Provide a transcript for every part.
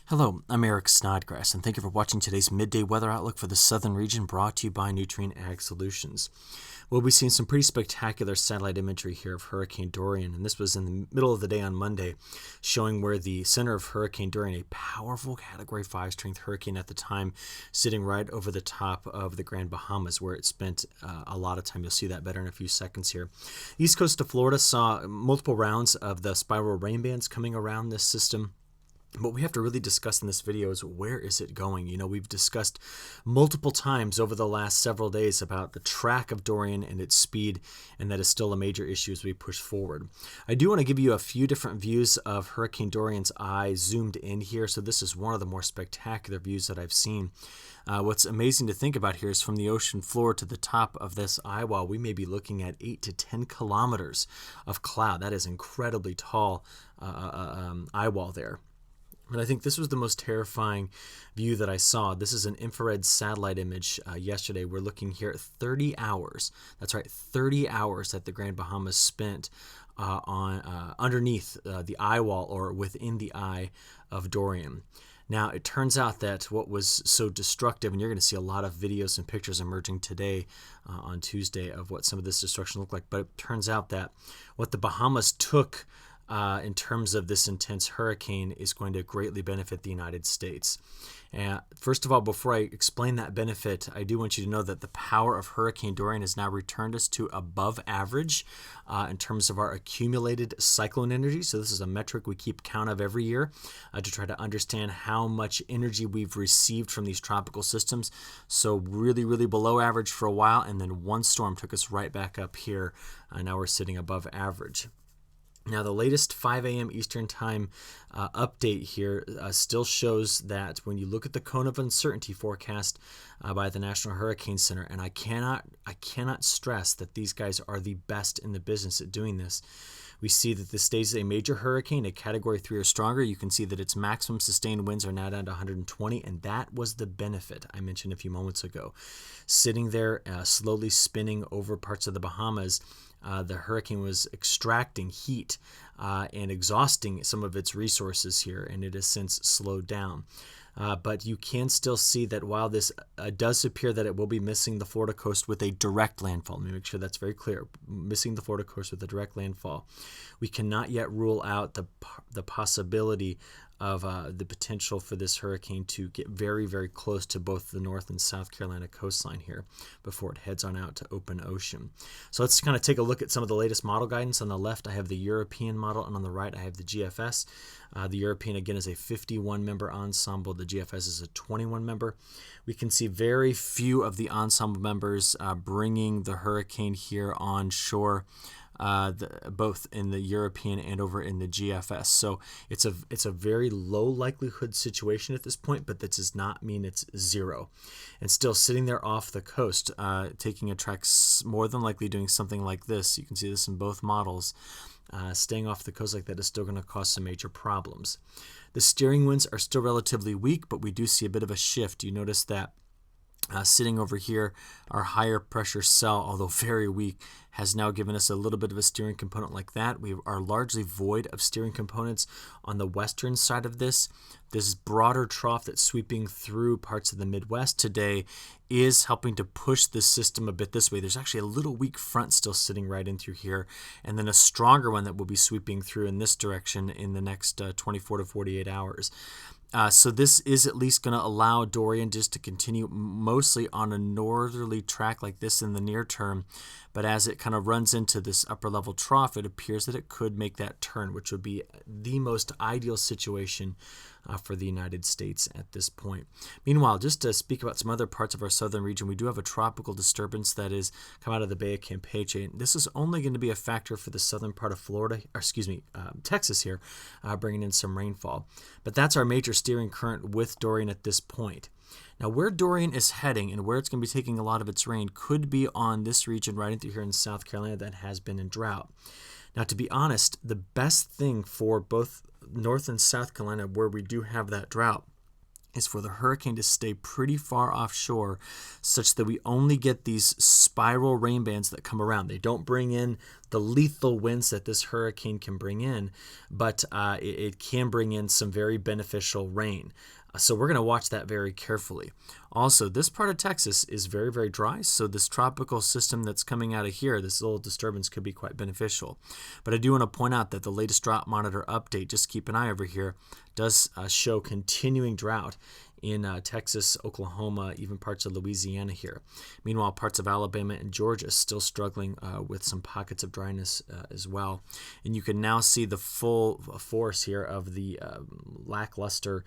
Hello, I'm Eric Snodgrass, and thank you for watching today's midday weather outlook for the southern region brought to you by Nutrien Ag Solutions. We'll be seeing some pretty spectacular satellite imagery here of Hurricane Dorian, and this was in the middle of the day on Monday, showing where the center of Hurricane Dorian, a powerful Category 5 strength hurricane at the time, sitting right over the top of the Grand Bahamas, where it spent a lot of time. You'll see that better in a few seconds here. East coast of Florida saw multiple rounds of the spiral rain bands coming around this system. What we have to really discuss in this video is where is it going? We've discussed multiple times over the last several days about the track of Dorian and its speed, and that is still a major issue as we push forward. I do want to give you a few different views of Hurricane Dorian's eye zoomed in here. So this is one of the more spectacular views that I've seen. What's amazing to think about here is from the ocean floor to the top of this eye wall, we may be looking at 8 to 10 kilometers of cloud. That is incredibly tall eye wall there. But I think this was the most terrifying view that I saw. This is an infrared satellite image yesterday. We're looking here at 30 hours. That's right, 30 hours that the Grand Bahamas spent underneath the eye wall or within the eye of Dorian. Now, it turns out that what was so destructive, and you're going to see a lot of videos and pictures emerging today on Tuesday of what some of this destruction looked like, but it turns out that what the Bahamas took in terms of this intense hurricane is going to greatly benefit the United States. First of all, before I explain that benefit, I do want you to know that the power of Hurricane Dorian has now returned us to above average in terms of our accumulated cyclone energy. So this is a metric we keep count of every year to try to understand how much energy we've received from these tropical systems. So really, really below average for a while, and then one storm took us right back up here. Now we're sitting above average. Now, the latest 5 a.m. Eastern Time update here still shows that when you look at the cone of uncertainty forecast by the National Hurricane Center, and I cannot stress that these guys are the best in the business at doing this. We see that this stays a major hurricane, a Category 3 or stronger. You can see that its maximum sustained winds are now down to 120, and that was the benefit I mentioned a few moments ago. Sitting there, slowly spinning over parts of the Bahamas, the hurricane was extracting heat and exhausting some of its resources here, and it has since slowed down. But you can still see that while this does appear that it will be missing the Florida coast with a direct landfall, let me make sure that's very clear, missing the Florida coast with a direct landfall, we cannot yet rule out the possibility of the potential for this hurricane to get very, very close to both the North and South Carolina coastline here before it heads on out to open ocean. So let's kind of take a look at some of the latest model guidance. On the left, I have the European model, and on the right, I have the GFS. The European, again, is a 51-member ensemble. The GFS is a 21-member. We can see very few of the ensemble members bringing the hurricane here on shore. Both in the European and over in the GFS. So it's a very low likelihood situation at this point, but that does not mean it's zero. And still sitting there off the coast, taking a track, more than likely doing something like this. You can see this in both models. Staying off the coast like that is still going to cause some major problems. The steering winds are still relatively weak, but we do see a bit of a shift. You notice that sitting over here, our higher pressure cell, although very weak, has now given us a little bit of a steering component like that. We are largely void of steering components on the western side of this. This broader trough that's sweeping through parts of the Midwest today is helping to push the system a bit this way. There's actually a little weak front still sitting right in through here, and then a stronger one that will be sweeping through in this direction in the next 24 to 48 hours. So this is at least going to allow Dorian just to continue mostly on a northerly track like this in the near term. But as it kind of runs into this upper level trough, it appears that it could make that turn, which would be the most ideal situation for the United States at this point. Meanwhile, just to speak about some other parts of our southern region, we do have a tropical disturbance that is come out of the Bay of Campeche. This is only going to be a factor for the southern part of Florida, or Texas here, bringing in some rainfall. But that's our major steering current with Dorian at this point. Now, where Dorian is heading and where it's going to be taking a lot of its rain could be on this region right into here in South Carolina that has been in drought. Now, to be honest, the best thing for both North and South Carolina, where we do have that drought, is for the hurricane to stay pretty far offshore such that we only get these spiral rain bands that come around. They don't bring in the lethal winds that this hurricane can bring in, but it can bring in some very beneficial rain. So we're going to watch that very carefully. Also, this part of Texas is very, very dry, so this tropical system that's coming out of here, this little disturbance could be quite beneficial. But I do want to point out that the latest drought monitor update, just keep an eye over here, does show continuing drought in Texas, Oklahoma, even parts of Louisiana here. Meanwhile, parts of Alabama and Georgia still struggling with some pockets of dryness as well. And you can now see the full force here of the lackluster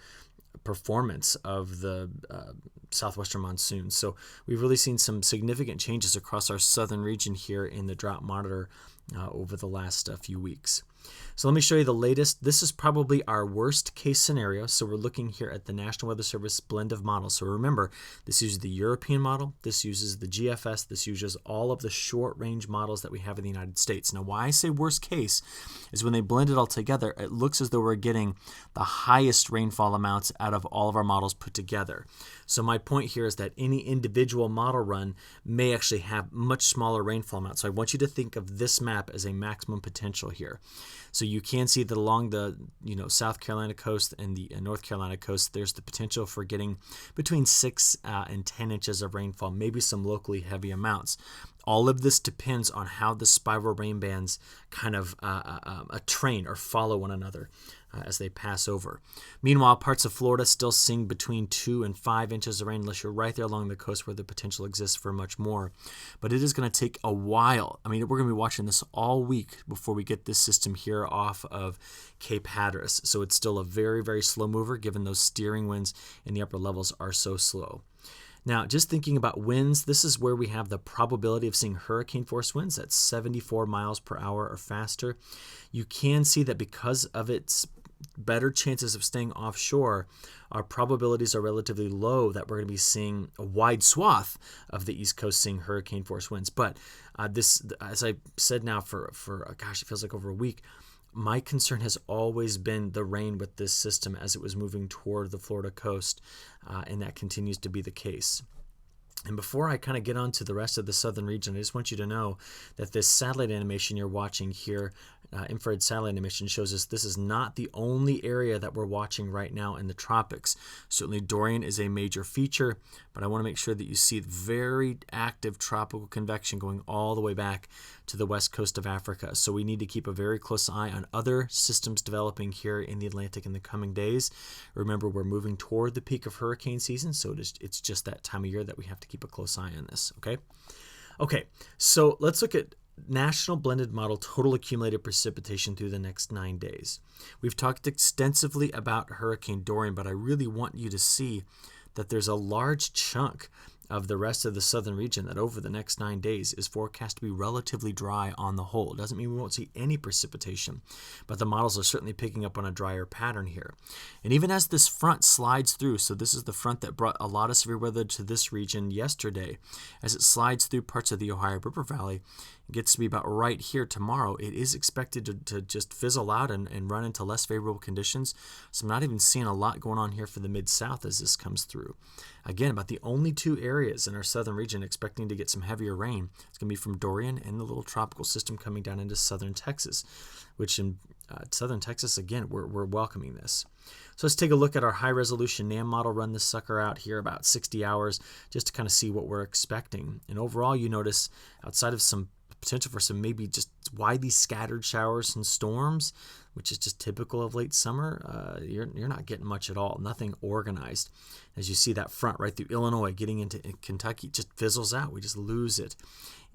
performance of the southwestern monsoon. So we've really seen some significant changes across our southern region here in the drought monitor over the last few weeks. So let me show you the latest. This is probably our worst case scenario. So we're looking here at the National Weather Service blend of models. So remember, this uses the European model, this uses the GFS, this uses all of the short range models that we have in the United States. Now, why I say worst case is when they blend it all together, it looks as though we're getting the highest rainfall amounts out of all of our models put together. So my point here is that any individual model run may actually have much smaller rainfall amounts. So I want you to think of this map as a maximum potential here. So you can see that along the South Carolina coast and the North Carolina coast, there's the potential for getting between 6 and 10 inches of rainfall, maybe some locally heavy amounts. All of this depends on how the spiral rain bands kind of train or follow one another as they pass over. Meanwhile, parts of Florida still seeing between 2 and 5 inches of rain unless you're right there along the coast where the potential exists for much more. But it is going to take a while. I mean, we're going to be watching this all week before we get this system here off of Cape Hatteras. So it's still a very, very slow mover given those steering winds in the upper levels are so slow. Now, just thinking about winds, this is where we have the probability of seeing hurricane force winds at 74 miles per hour or faster. You can see that because of its better chances of staying offshore, our probabilities are relatively low that we're going to be seeing a wide swath of the East Coast seeing hurricane force winds. But this, as I said now for gosh, it feels like over a week, my concern has always been the rain with this system as it was moving toward the Florida coast, and that continues to be the case. And before I kind of get on to the rest of the southern region, I just want you to know that this satellite animation you're watching here, infrared satellite animation, shows us this is not the only area that we're watching right now in the tropics. Certainly Dorian is a major feature, but I want to make sure that you see very active tropical convection going all the way back to the west coast of Africa. So we need to keep a very close eye on other systems developing here in the Atlantic in the coming days. Remember, we're moving toward the peak of hurricane season, so it's just that time of year that we have to keep a close eye on this, okay? Okay, so let's look at National Blended Model total accumulated precipitation through the next 9 days. We've talked extensively about Hurricane Dorian, but I really want you to see that there's a large chunk of the rest of the southern region that over the next 9 days is forecast to be relatively dry on the whole. It doesn't mean we won't see any precipitation, but the models are certainly picking up on a drier pattern here. And even as this front slides through, so this is the front that brought a lot of severe weather to this region yesterday, as it slides through parts of the Ohio River Valley, it gets to be about right here tomorrow. It is expected to just fizzle out and run into less favorable conditions. So I'm not even seeing a lot going on here for the Mid-South as this comes through. Again, about the only 2 areas in our southern region expecting to get some heavier rain, it's going to be from Dorian and the little tropical system coming down into southern Texas, which in southern Texas, again, we're welcoming this. So let's take a look at our high-resolution NAM model, run this sucker out here about 60 hours just to kind of see what we're expecting. And overall, you notice outside of some potential for some maybe just widely scattered showers and storms, which is just typical of late summer, you're not getting much at all, nothing organized. As you see that front right through Illinois getting into Kentucky, just fizzles out. We just lose it.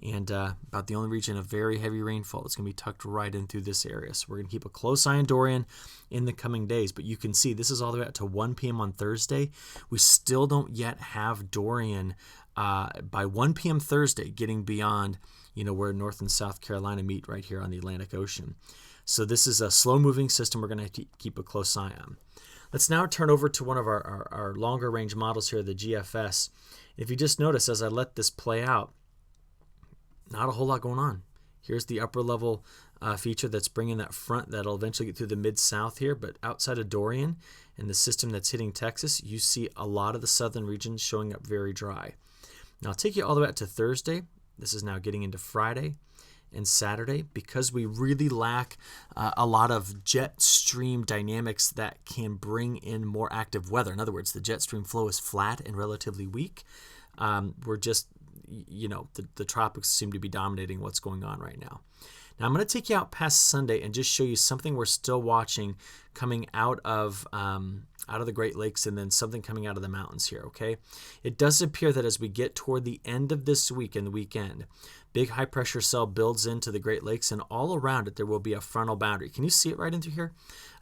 And about the only region of very heavy rainfall that's going to be tucked right in through this area. So we're going to keep a close eye on Dorian in the coming days. But you can see this is all the way out to 1 p.m. on Thursday. We still don't yet have Dorian by 1 p.m. Thursday getting beyond where North and South Carolina meet right here on the Atlantic Ocean. So this is a slow-moving system we're going to have to keep a close eye on. Let's now turn over to one of our longer-range models here, the GFS. If you just notice, as I let this play out, not a whole lot going on. Here's the upper-level feature that's bringing that front that'll eventually get through the Mid-South here, but outside of Dorian and the system that's hitting Texas, you see a lot of the southern regions showing up very dry. Now, I'll take you all the way out to Thursday. This is now getting into Friday. and Saturday, because we really lack a lot of jet stream dynamics that can bring in more active weather. In other words, the jet stream flow is flat and relatively weak. We're just, the tropics seem to be dominating what's going on right now. Now I'm going to take you out past Sunday and just show you something we're still watching coming out of the Great Lakes, and then something coming out of the mountains here, okay? It does appear that as we get toward the end of this week and the weekend, big high pressure cell builds into the Great Lakes, and all around it there will be a frontal boundary. Can you see it right in through here?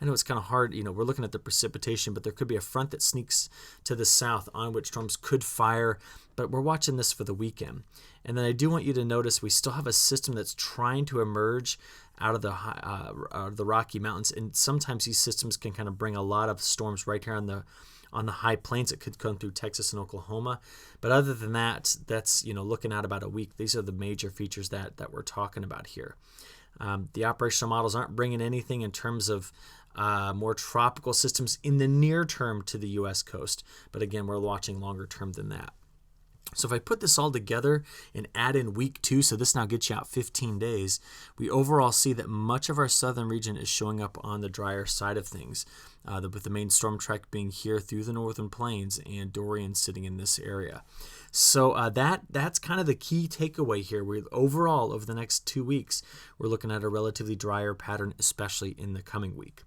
I know it's kind of hard, we're looking at the precipitation, but there could be a front that sneaks to the south on which storms could fire, but we're watching this for the weekend. And then I do want you to notice we still have a system that's trying to emerge out of the Rocky Mountains, and sometimes these systems can kind of bring a lot of storms right here on the high plains. It could come through Texas and Oklahoma, but other than that, that's looking at about a week. These are the major features that we're talking about here. The operational models aren't bringing anything in terms of more tropical systems in the near term to the U.S. coast, but again, we're watching longer term than that. So if I put this all together and add in week 2, so this now gets you out 15 days, we overall see that much of our southern region is showing up on the drier side of things, with the main storm track being here through the northern plains and Dorian sitting in this area. So that's kind of the key takeaway here. Overall, over the next 2 weeks, we're looking at a relatively drier pattern, especially in the coming week.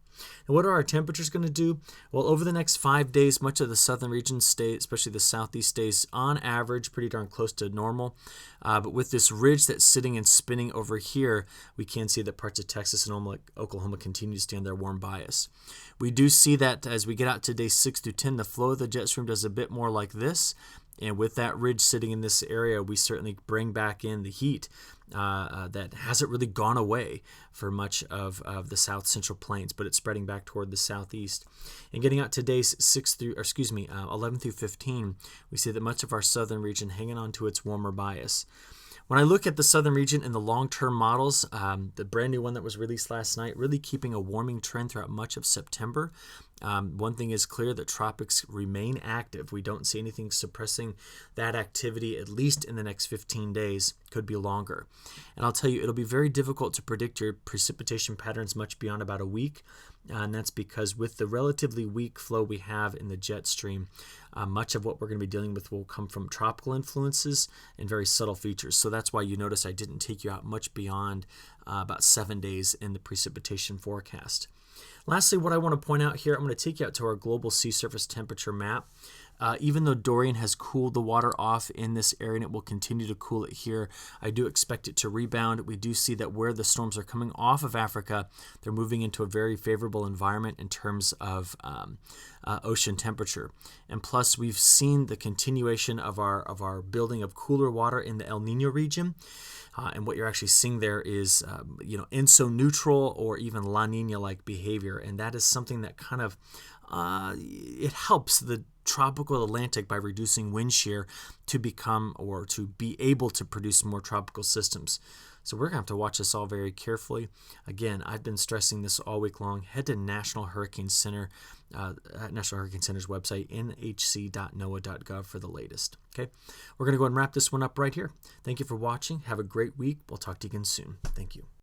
And what are our temperatures going to do? Well, over the next 5 days, much of the southern region stays, especially the southeast, stays on average pretty darn close to normal. But with this ridge that's sitting and spinning over here, we can see that parts of Texas and Oklahoma continue to stay on their warm bias. We do see that as we get out to days 6 through 10, the flow of the jet stream does a bit more like this. And with that ridge sitting in this area, we certainly bring back in the heat that hasn't really gone away for much of the south central plains, but it's spreading back toward the southeast. And getting out to days 11 through 15, we see that much of our southern region hanging on to its warmer bias. When I look at the southern region in the long-term models, the brand new one that was released last night, really keeping a warming trend throughout much of September. One thing is clear, that tropics remain active. We don't see anything suppressing that activity, at least in the next 15 days, could be longer. And I'll tell you, it'll be very difficult to predict your precipitation patterns much beyond about a week. And that's because with the relatively weak flow we have in the jet stream, much of what we're going to be dealing with will come from tropical influences and very subtle features. So that's why you notice I didn't take you out much beyond about 7 days in the precipitation forecast. Lastly, what I want to point out here, I'm going to take you out to our global sea surface temperature map. Even though Dorian has cooled the water off in this area and it will continue to cool it here, I do expect it to rebound. We do see that where the storms are coming off of Africa, they're moving into a very favorable environment in terms of ocean temperature. And plus, we've seen the continuation of our building of cooler water in the El Nino region. And what you're actually seeing there is, ENSO neutral or even La Nina-like behavior. And that is something that kind of, it helps the tropical Atlantic by reducing wind shear to become or to be able to produce more tropical systems. So we're going to have to watch this all very carefully. Again, I've been stressing this all week long. Head to National Hurricane Center, National Hurricane Center's website, nhc.noaa.gov for the latest. Okay, we're going to go ahead and wrap this one up right here. Thank you for watching. Have a great week. We'll talk to you again soon. Thank you.